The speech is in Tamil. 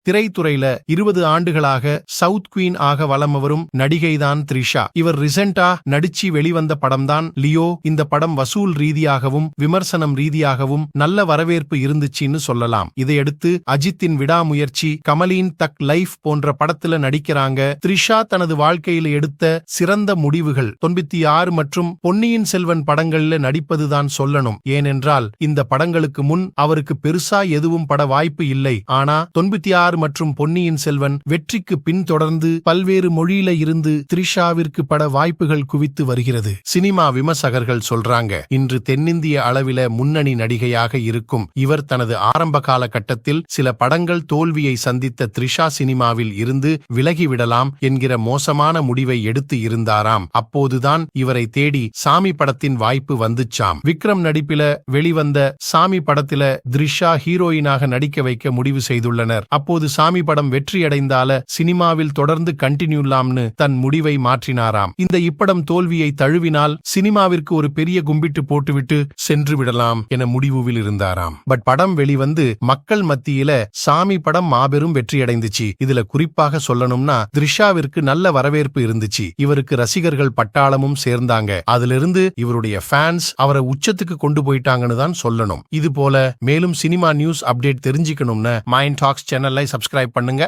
திரைத்துறையில 20 ஆண்டுகளாக சவுத் குவீன் ஆக வலம் வரும் நடிகைதான் த்ரிஷா. இவர் ரிசென்டா நடிச்சு வெளிவந்த படம்தான் லியோ. இந்த படம் வசூல் ரீதியாகவும் விமர்சனம் ரீதியாகவும் நல்ல வரவேற்பு இருந்துச்சுன்னு சொல்லலாம். இதையடுத்து அஜித்தின் விடாமுயற்சி, கமலின் தக் லைஃப் போன்ற படத்துல நடிக்கிறாங்க. த்ரிஷா தனது வாழ்க்கையில் எடுத்த சிறந்த முடிவுகள் 96 மற்றும் பொன்னியின் செல்வன் படங்கள்ல நடிப்பதுதான் சொல்லணும். ஏனென்றால் இந்த படங்களுக்கு முன் அவருக்கு பெருசா எதுவும் பட வாய்ப்பு இல்லை. ஆனா 96 மற்றும் பொன்னியின் செல்வன் வெற்றிக்கு பின் தொடர்ந்து பல்வேறு மொழியில இருந்து த்ரிஷாவிற்கு பட வாய்ப்புகள் குவித்து வருகிறது. சினிமா விமர்சகர்கள் சொல்றாங்க, இன்று தென்னிந்திய அளவில முன்னணி நடிகையாக இருக்கும் இவர் தனது ஆரம்ப காலகட்டத்தில் சில படங்கள் தோல்வியை சந்தித்த த்ரிஷா சினிமாவில் இருந்து விலகிவிடலாம் என்கிற மோசமான முடிவை எடுத்து இருந்தாராம். அப்போதுதான் இவரை தேடி சாமி படத்தின் வாய்ப்பு வந்துச்சாம். விக்ரம் நடிப்பில வெளிவந்த சாமி படத்தில த்ரிஷா ஹீரோயினாக நடிக்க வைக்க முடிவு செய்துள்ளனர். அப்போது சாமி படம் வெற்றியடைந்தால சினிமாவில் தொடர்ந்து கண்டினியூலாம்னு தன் முடிவை மாற்றினாராம். இந்த இப்படம் தோல்வியை தழுவினால் சினிமாவிற்கு ஒரு பெரிய கும்பிட்டு போட்டுவிட்டு சென்று விடலாம் என முடிவில் இருந்தாராம். பட் படம் வெளிவந்து மக்கள் மத்தியில சாமி படம் மாபெரும் வெற்றியடைந்துச்சு. இதுல குறிப்பாக சொல்லணும்னா த்ரிஷாவிற்கு நல்ல வரவேற்பு இருந்துச்சு. இவருக்கு ரசிகர்கள் பட்டாளமும் சேர்ந்தாங்க. அதிலிருந்து இவருடைய ஃபேன்ஸ் அவரை உச்சத்துக்கு கொண்டு போயிட்டாங்கன்னு தான் சொல்லணும். இது போல மேலும் சினிமா நியூஸ் அப்டேட் தெரிஞ்சுக்கணும்னு மைண்ட் டாக்ஸ் சேனலை சப்ஸ்கிரைப் பண்ணுங்க.